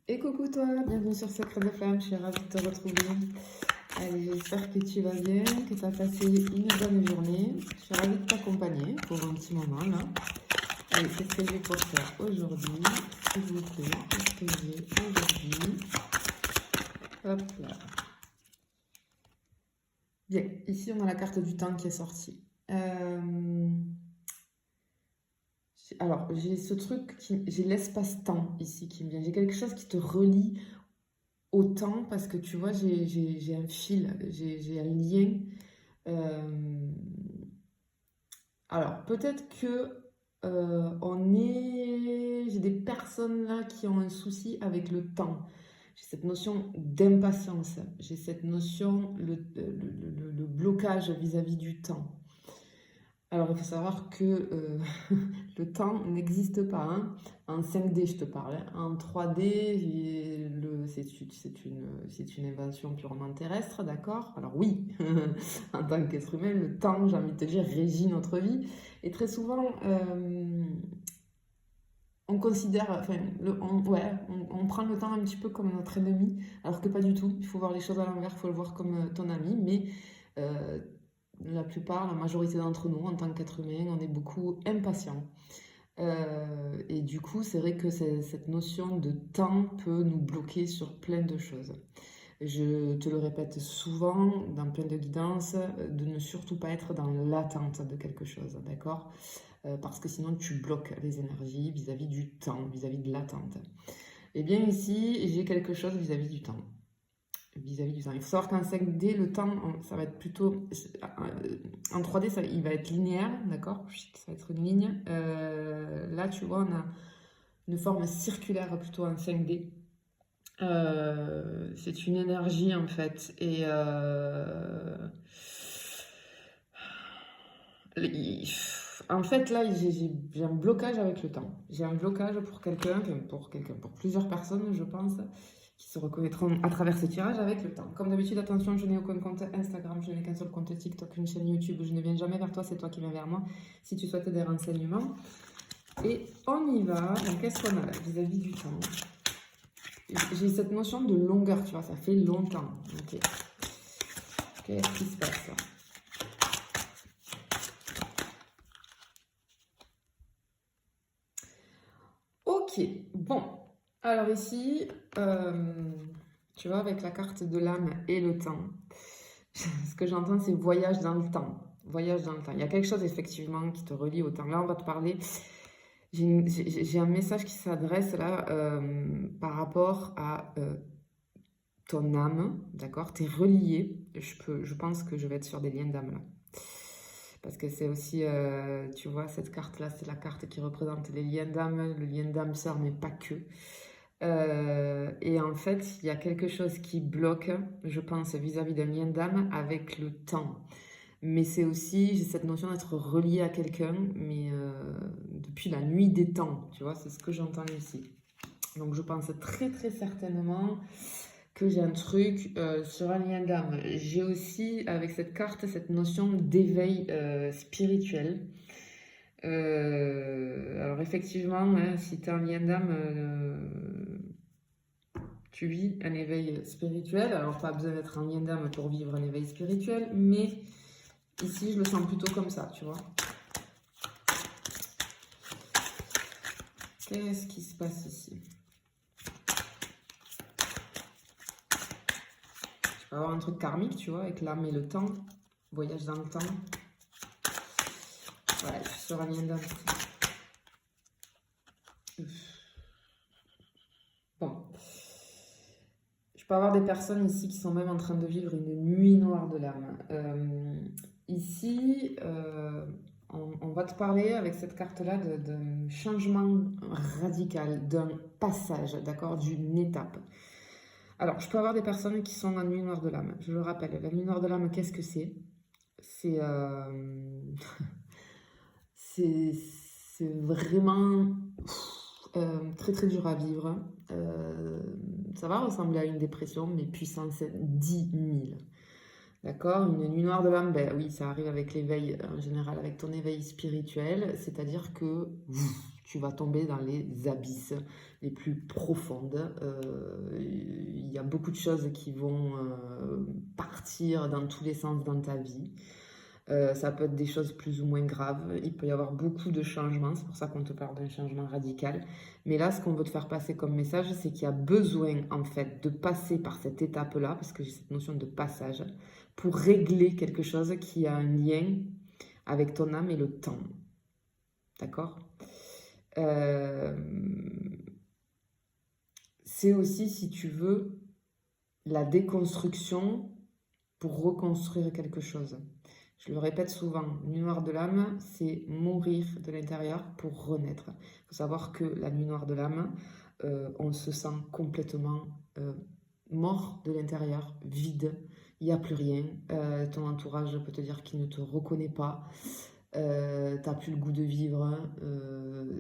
Et coucou toi, bienvenue sur Secret de Flamme, je suis ravie de te retrouver. Allez, j'espère que tu vas bien, que tu as passé une bonne journée. Je suis ravie de t'accompagner pour un petit moment là. Allez, qu'est-ce que j'ai pour toi aujourd'hui? S'il vous plaît, qu'est-ce que j'ai aujourd'hui? Hop là. Bien, ici on a la carte du temps qui est sortie. Alors, j'ai ce truc, j'ai l'espace-temps ici qui me vient. J'ai quelque chose qui te relie au temps parce que tu vois, j'ai un fil, j'ai un lien. Euh, alors, peut-être que j'ai des personnes là qui ont un souci avec le temps. J'ai cette notion d'impatience, j'ai cette notion, le blocage vis-à-vis du temps. Alors, il faut savoir que le temps n'existe pas, hein. En 5D, je te parle, hein. En 3D, c'est une invention purement terrestre, d'accord? Alors oui, en tant qu'être humain, le temps, j'ai envie de te dire, régit notre vie. Et très souvent, on considère, enfin, on prend le temps un petit peu comme notre ennemi, alors que pas du tout. Il faut voir les choses à l'envers, il faut le voir comme ton ami, mais euh, la majorité d'entre nous, en tant qu'être humain, on est beaucoup impatients. Et du coup, c'est vrai que cette notion de temps peut nous bloquer sur plein de choses. Je te le répète souvent dans plein de guidances, de ne surtout pas être dans l'attente de quelque chose, d'accord? Parce que sinon tu bloques les énergies vis-à-vis du temps, vis-à-vis de l'attente. Et bien ici, j'ai quelque chose vis-à-vis du temps. Vis-à-vis du temps. Il faut savoir qu'en 5D, le temps, ça va être plutôt... En 3D, il va être linéaire, d'accord? Ça va être une ligne. Là, tu vois, on a une forme circulaire plutôt en 5D. C'est une énergie, en fait. Et... En fait, là, j'ai un blocage avec le temps. J'ai un blocage pour quelqu'un, pour plusieurs personnes, je pense, qui se reconnaîtront à travers ce tirage avec le temps. Comme d'habitude, attention, je n'ai aucun compte Instagram, je n'ai qu'un seul compte TikTok, une chaîne YouTube. Je ne viens jamais vers toi, c'est toi qui viens vers moi si tu souhaites des renseignements. Et on y va. Donc, qu'est-ce qu'on a là vis-à-vis du temps? J'ai cette notion de longueur, tu vois, ça fait longtemps. Ok. Qu'est-ce qui se passe là? Ok, bon. Alors ici, tu vois, avec la carte de l'âme et le temps, ce que j'entends, c'est voyage dans le temps. Voyage dans le temps. Il y a quelque chose, effectivement, qui te relie au temps. Là, on va te parler. J'ai un message qui s'adresse là par rapport à ton âme, d'accord? Tu es relié. Je pense que je vais être sur des liens d'âme là. Parce que c'est aussi, tu vois, cette carte-là, c'est la carte qui représente les liens d'âme, le lien d'âme sœur, mais pas que. Et en fait, il y a quelque chose qui bloque, je pense, vis-à-vis d'un lien d'âme avec le temps. Mais c'est aussi, j'ai cette notion d'être relié à quelqu'un, mais depuis la nuit des temps, tu vois, c'est ce que j'entends ici. Donc je pense très très certainement que j'ai un truc sur un lien d'âme. J'ai aussi, avec cette carte, cette notion d'éveil spirituel. Alors effectivement, hein, si tu as un lien d'âme, tu vis un éveil spirituel. Alors pas besoin d'être un lien d'âme pour vivre un éveil spirituel, mais ici je le sens plutôt comme ça, tu vois. Qu'est-ce qui se passe ici? Je peux avoir un truc karmique, tu vois, avec l'âme et le temps. Voyage dans le temps. Ouais, je suis sur un lien d'âme. Bon. Je peux avoir des personnes ici qui sont même en train de vivre une nuit noire de l'âme. Ici, on va te parler avec cette carte-là d'un changement radical, d'un passage, d'accord, d'une étape. Alors, je peux avoir des personnes qui sont en nuit noire de l'âme. Je le rappelle, la nuit noire de l'âme, qu'est-ce que c'est? C'est c'est vraiment très très dur à vivre. Ça va ressembler à une dépression, mais puissance 10 000. D'accord? Une nuit noire de l'âme, ben oui, ça arrive avec l'éveil, en général avec ton éveil spirituel, c'est-à-dire que Tu vas tomber dans les abysses les plus profondes. Il y a beaucoup de choses qui vont partir dans tous les sens dans ta vie. Ça peut être des choses plus ou moins graves. Il peut y avoir beaucoup de changements. C'est pour ça qu'on te parle d'un changement radical. Mais là, ce qu'on veut te faire passer comme message, c'est qu'il y a besoin, en fait, de passer par cette étape-là, parce que j'ai cette notion de passage, pour régler quelque chose qui a un lien avec ton âme et le temps. D'accord ? C'est aussi, si tu veux, la déconstruction pour reconstruire quelque chose. Je le répète souvent, nuit noire de l'âme, c'est mourir de l'intérieur pour renaître. Il faut savoir que la nuit noire de l'âme, on se sent complètement mort de l'intérieur, vide, il n'y a plus rien. Ton entourage peut te dire qu'il ne te reconnaît pas. T'as plus le goût de vivre,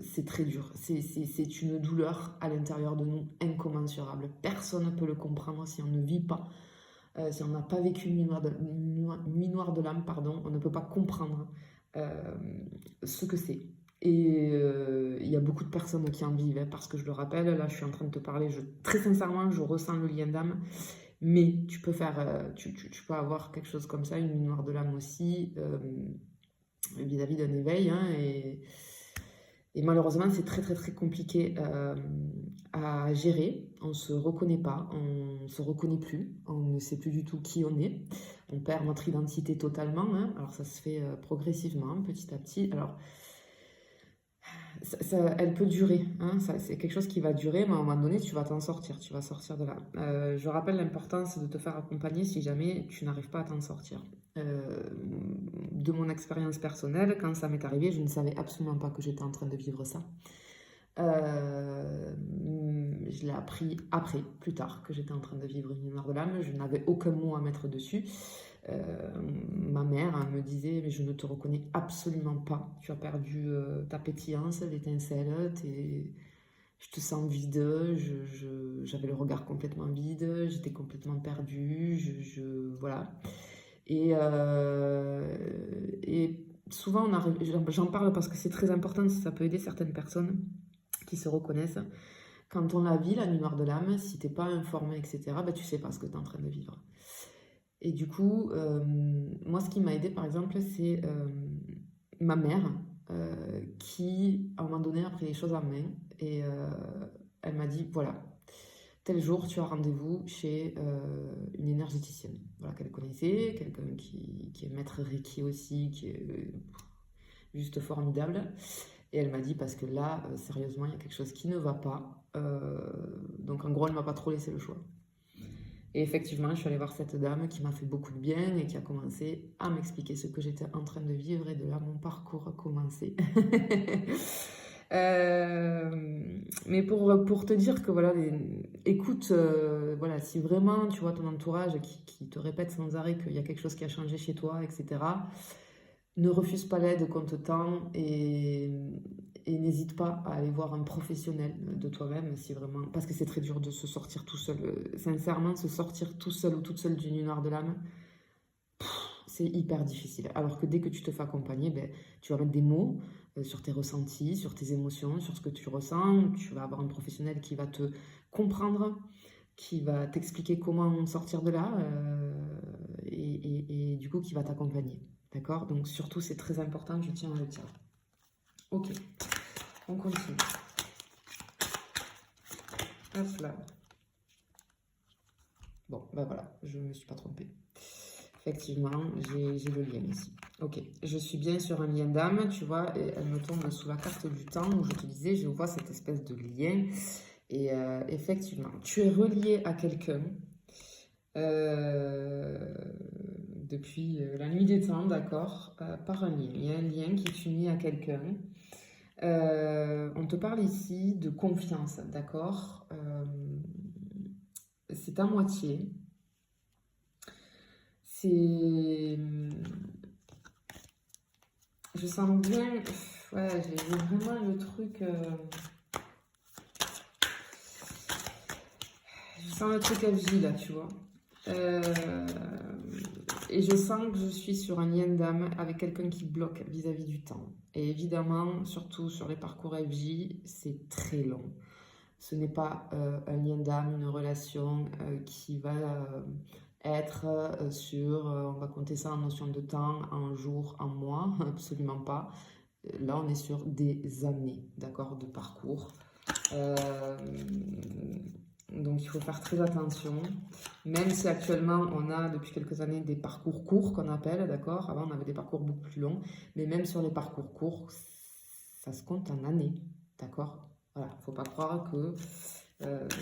c'est très dur, c'est une douleur à l'intérieur de nous incommensurable. Personne ne peut le comprendre si on ne vit pas, si on n'a pas vécu une nuit noire de l'âme, pardon, on ne peut pas comprendre ce que c'est. Et il y a beaucoup de personnes qui en vivent, hein, parce que je le rappelle, là je suis en train de te parler, très sincèrement je ressens le lien d'âme, mais tu peux faire, tu peux avoir quelque chose comme ça, une nuit noire de l'âme aussi, vis-à-vis d'un éveil, hein, et malheureusement c'est très très très compliqué à gérer. On ne se reconnaît pas, on ne se reconnaît plus, on ne sait plus du tout qui on est, on perd notre identité totalement, hein. Alors ça se fait progressivement, petit à petit. Alors elle peut durer, hein, c'est quelque chose qui va durer, mais à un moment donné, tu vas t'en sortir, tu vas sortir de là. Je rappelle l'importance de te faire accompagner si jamais tu n'arrives pas à t'en sortir. De mon expérience personnelle, quand ça m'est arrivé, je ne savais absolument pas que j'étais en train de vivre ça. Je l'ai appris après, plus tard, que j'étais en train de vivre une nuit noire de l'âme. Je n'avais aucun mot à mettre dessus. Ma mère me disait, mais je ne te reconnais absolument pas, tu as perdu ta pétillance, l'étincelle, je te sens vide, j'avais le regard complètement vide, j'étais complètement perdue, voilà. Et souvent, j'en parle parce que c'est très important, ça peut aider certaines personnes qui se reconnaissent. Quand on la vit, la nuit noire de l'âme, si tu n'es pas informé, etc., ben, tu ne sais pas ce que tu es en train de vivre. Et du coup, moi, ce qui m'a aidé, par exemple, c'est ma mère qui, à un moment donné, a pris les choses en main et elle m'a dit, voilà, tel jour, tu as rendez-vous chez une énergéticienne, voilà, qu'elle connaissait, quelqu'un qui est maître Reiki aussi, qui est juste formidable. Et elle m'a dit, parce que là, sérieusement, il y a quelque chose qui ne va pas. Donc, en gros, elle ne m'a pas trop laissé le choix. Et effectivement, je suis allée voir cette dame qui m'a fait beaucoup de bien et qui a commencé à m'expliquer ce que j'étais en train de vivre. Et de là, mon parcours a commencé. Mais pour te dire que voilà, écoute, voilà, si vraiment tu vois ton entourage qui te répète sans arrêt qu'il y a quelque chose qui a changé chez toi, etc., ne refuse pas l'aide qu'on te tend et n'hésite pas à aller voir un professionnel de toi-même si vraiment, parce que c'est très dur de se sortir tout seul. Sincèrement, se sortir tout seul ou toute seule d'une nuit noire de l'âme, c'est hyper difficile. Alors que dès que tu te fais accompagner, ben, tu vas mettre des mots sur tes ressentis, sur tes émotions, sur ce que tu ressens. Tu vas avoir un professionnel qui va te comprendre, qui va t'expliquer comment sortir de là et du coup qui va t'accompagner. D'accord? Donc surtout, c'est très important, je tiens à le dire. Ok, on continue. Hop là. Bon, ben voilà, je ne me suis pas trompée. Effectivement, j'ai le lien ici. Ok, je suis bien sur un lien d'âme, tu vois, et elle me tombe sous la carte du temps où je te disais, je vois cette espèce de lien. Et effectivement, tu es relié à quelqu'un depuis la nuit des temps, d'accord, par un lien. Il y a un lien qui t'unit à quelqu'un. On te parle ici de confiance, d'accord, c'est à moitié. C'est... Je sens bien... Ouais, j'ai vraiment le truc... Je sens le truc FJ là, tu vois. Et je sens que je suis sur un lien d'âme avec quelqu'un qui bloque vis-à-vis du temps. Et évidemment, surtout sur les parcours FJ, c'est très long. Ce n'est pas un lien d'âme, une relation qui va être sur, on va compter ça en notion de temps, en jours, en mois, absolument pas. Là, on est sur des années, d'accord, de parcours. Donc, il faut faire très attention. Même si actuellement, on a depuis quelques années des parcours courts qu'on appelle, d'accord. Avant, on avait des parcours beaucoup plus longs. Mais même sur les parcours courts, ça se compte en années, d'accord. Voilà, il ne faut pas croire que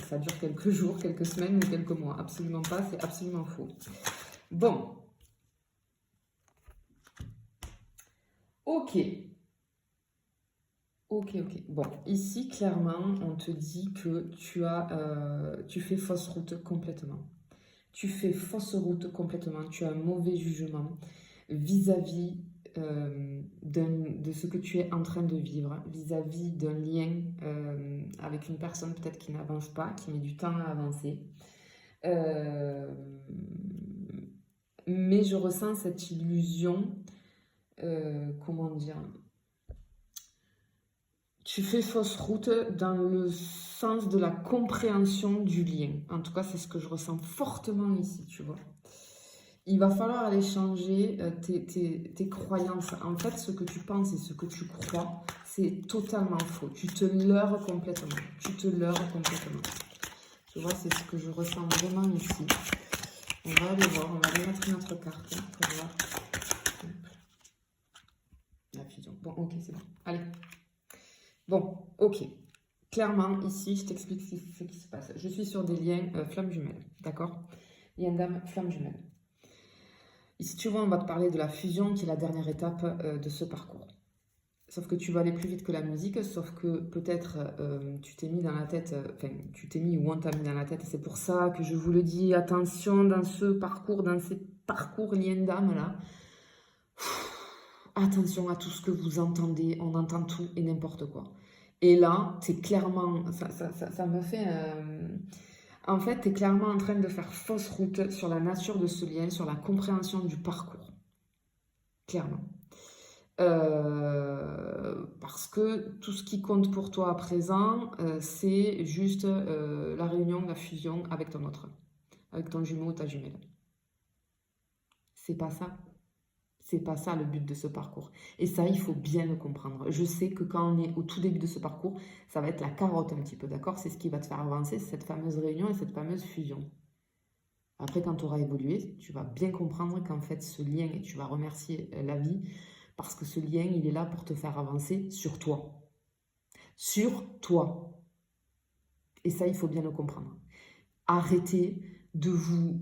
ça dure quelques jours, quelques semaines ou quelques mois. Absolument pas, c'est absolument faux. Bon. Ok. Ok. Bon, ici, clairement, on te dit que tu fais fausse route complètement. Tu fais fausse route complètement. Tu as un mauvais jugement vis-à-vis de ce que tu es en train de vivre, vis-à-vis d'un lien avec une personne peut-être qui n'avance pas, qui met du temps à avancer. Mais je ressens cette illusion, comment dire, tu fais fausse route dans le sens de la compréhension du lien. En tout cas, c'est ce que je ressens fortement ici, tu vois. Il va falloir aller changer tes croyances. En fait, ce que tu penses et ce que tu crois, c'est totalement faux. Tu te leurres complètement. Tu te leurres complètement. Tu vois, c'est ce que je ressens vraiment ici. On va aller voir, on va aller mettre notre carte pour voir. La fusion. Bon, ok, c'est bon. Allez. Bon, ok. Clairement, ici, je t'explique ce qui se passe. Je suis sur des liens flammes jumelles, d'accord? Lien d'âme, flammes jumelles. Ici, tu vois, on va te parler de la fusion qui est la dernière étape de ce parcours. Sauf que tu vas aller plus vite que la musique, sauf que peut-être tu t'es mis dans la tête, enfin, tu t'es mis ou on t'a mis dans la tête, et c'est pour ça que je vous le dis, attention dans ce parcours, dans ces parcours liens d'âme là. Attention à tout ce que vous entendez, on entend tout et n'importe quoi. Et là, c'est clairement, ça me fait... en fait, tu es clairement en train de faire fausse route sur la nature de ce lien, sur la compréhension du parcours. Clairement. Parce que tout ce qui compte pour toi à présent, c'est juste la réunion, la fusion avec ton autre, avec ton jumeau ou ta jumelle. C'est pas ça. C'est pas ça le but de ce parcours. Et ça, il faut bien le comprendre. Je sais que quand on est au tout début de ce parcours, ça va être la carotte un petit peu, d'accord? C'est ce qui va te faire avancer, cette fameuse réunion et cette fameuse fusion. Après, quand tu auras évolué, tu vas bien comprendre qu'en fait, ce lien, et tu vas remercier la vie, parce que ce lien, il est là pour te faire avancer sur toi. Sur toi. Et ça, il faut bien le comprendre. Arrêtez de vous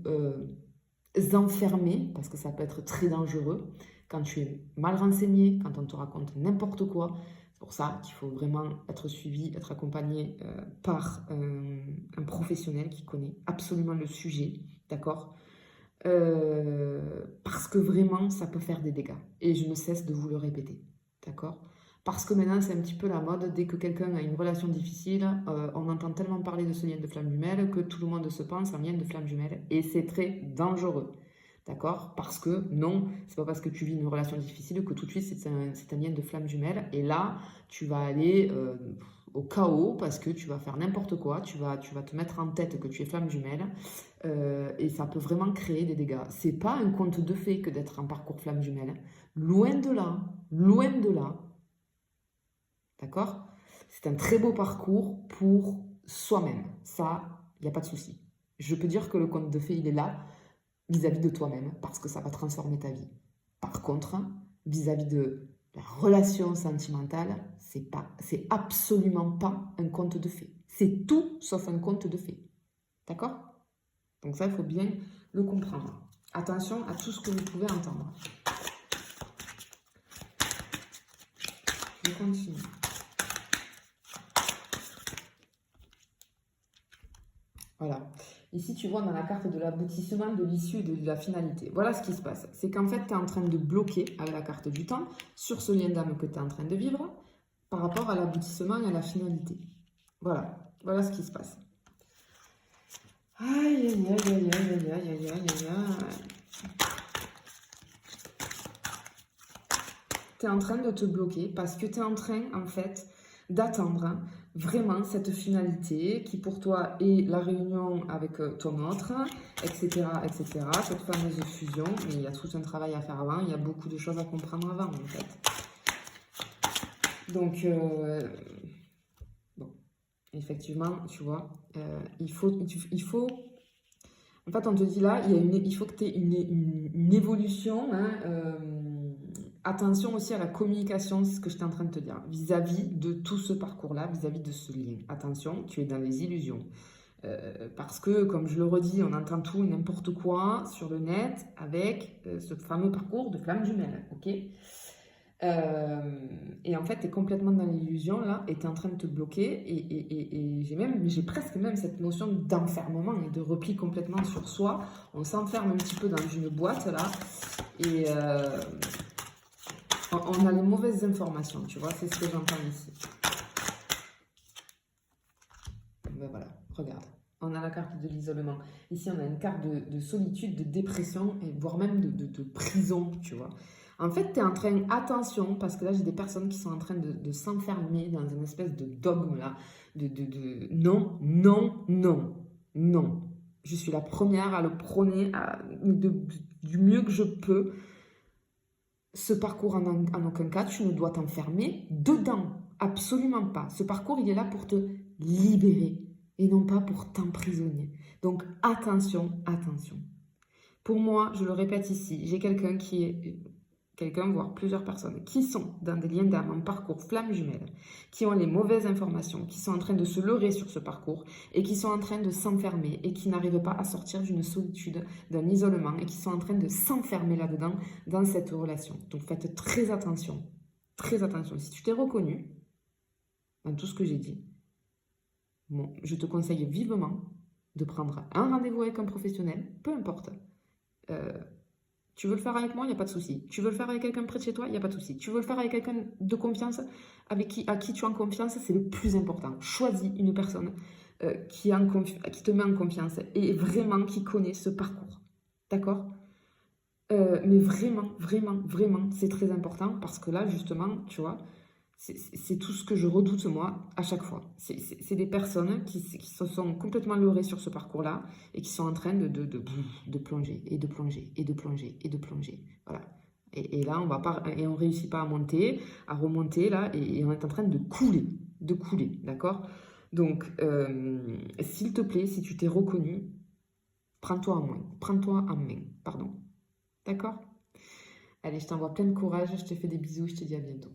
enfermer, parce que ça peut être très dangereux, quand tu es mal renseigné, quand on te raconte n'importe quoi. C'est pour ça qu'il faut vraiment être suivi, être accompagné par un professionnel qui connaît absolument le sujet, d'accord? Parce que vraiment, ça peut faire des dégâts. Et je ne cesse de vous le répéter, d'accord? Parce que maintenant, c'est un petit peu la mode. Dès que quelqu'un a une relation difficile, on entend tellement parler de ce lien de flamme jumelle que tout le monde se pense en lien de flamme jumelle. Et c'est très dangereux. D'accord? Parce que non, c'est pas parce que tu vis une relation difficile que tout de suite c'est un lien de flamme jumelle. Et là, tu vas aller au chaos parce que tu vas faire n'importe quoi. Tu vas te mettre en tête que tu es flamme jumelle. Et ça peut vraiment créer des dégâts. C'est pas un conte de fées que d'être en parcours flamme jumelle. Loin de là. Loin de là. D'accord? C'est un très beau parcours pour soi-même. Ça, il n'y a pas de souci. Je peux dire que le conte de fées, il est là vis-à-vis de toi-même parce que ça va transformer ta vie. Par contre, vis-à-vis de la relation sentimentale, c'est absolument pas un conte de fées. C'est tout sauf un conte de fées. D'accord? Donc ça, il faut bien le comprendre. Attention à tout ce que vous pouvez entendre. Je continue. Voilà. Ici, tu vois dans la carte de l'aboutissement, de l'issue et de la finalité. Voilà ce qui se passe. C'est qu'en fait, tu es en train de bloquer avec la carte du temps sur ce lien d'âme que tu es en train de vivre par rapport à l'aboutissement et à la finalité. Voilà. Voilà ce qui se passe. Aïe, aïe, aïe, aïe, aïe, aïe, aïe, aïe, aïe. tu es en train de te bloquer parce que tu es en train, en fait, d'attendre vraiment cette finalité qui pour toi est la réunion avec ton autre, etc., etc., cette fameuse fusion. Mais il y a tout un travail à faire avant, il y a beaucoup de choses à comprendre avant, en fait. Donc, bon, effectivement, tu vois, il faut... En fait, on te dit là, il faut que tu aies une évolution, hein, attention aussi à la communication, c'est ce que j'étais en train de te dire, vis-à-vis de tout ce parcours-là, vis-à-vis de ce lien. Attention, tu es dans les illusions. Parce que, comme je le redis, on entend tout et n'importe quoi sur le net avec ce fameux parcours de flamme jumelle, ok? Et en fait, tu es complètement dans l'illusion là, et tu es en train de te bloquer. Et j'ai presque même cette notion d'enfermement et de repli complètement sur soi. On s'enferme un petit peu dans une boîte là, et on a les mauvaises informations, tu vois, c'est ce que j'entends ici. Ben voilà, regarde. On a la carte de l'isolement. Ici, on a une carte de solitude, de dépression, et voire même de prison, tu vois. En fait, tu es en train, attention, parce que là, j'ai des personnes qui sont en train de s'enfermer dans une espèce de dogme, là, non, non, non, non. Je suis la première à le prôner du mieux que je peux. Ce parcours, en aucun cas, tu ne dois t'enfermer dedans. Absolument pas. Ce parcours, il est là pour te libérer et non pas pour t'emprisonner. Donc, attention, attention. Pour moi, je le répète ici, j'ai quelqu'un, voire plusieurs personnes, qui sont dans des liens d'âme, en parcours flamme jumelle, qui ont les mauvaises informations, qui sont en train de se leurrer sur ce parcours et qui sont en train de s'enfermer et qui n'arrivent pas à sortir d'une solitude, d'un isolement et qui sont en train de s'enfermer là-dedans, dans cette relation. Donc faites très attention, très attention. Si tu t'es reconnu dans tout ce que j'ai dit, bon, je te conseille vivement de prendre un rendez-vous avec un professionnel, peu importe. Tu veux le faire avec moi, il n'y a pas de souci. Tu veux le faire avec quelqu'un près de chez toi, il n'y a pas de souci. Tu veux le faire avec quelqu'un de confiance, à qui tu as confiance, c'est le plus important. Choisis une personne qui te met en confiance et vraiment qui connaît ce parcours. D'accord? Mais vraiment, vraiment, vraiment, c'est très important parce que là, justement, tu vois, c'est tout ce que je redoute, moi, à chaque fois. C'est des personnes qui se sont complètement leurrées sur ce parcours-là et qui sont en train de plonger, et de plonger, et de plonger, et de plonger. Voilà. Et là, on réussit pas à monter, à remonter, là, et on est en train de couler, d'accord? Donc, s'il te plaît, si tu t'es reconnu, prends-toi en main, pardon. D'accord? Allez, je t'envoie plein de courage, je te fais des bisous, je te dis à bientôt.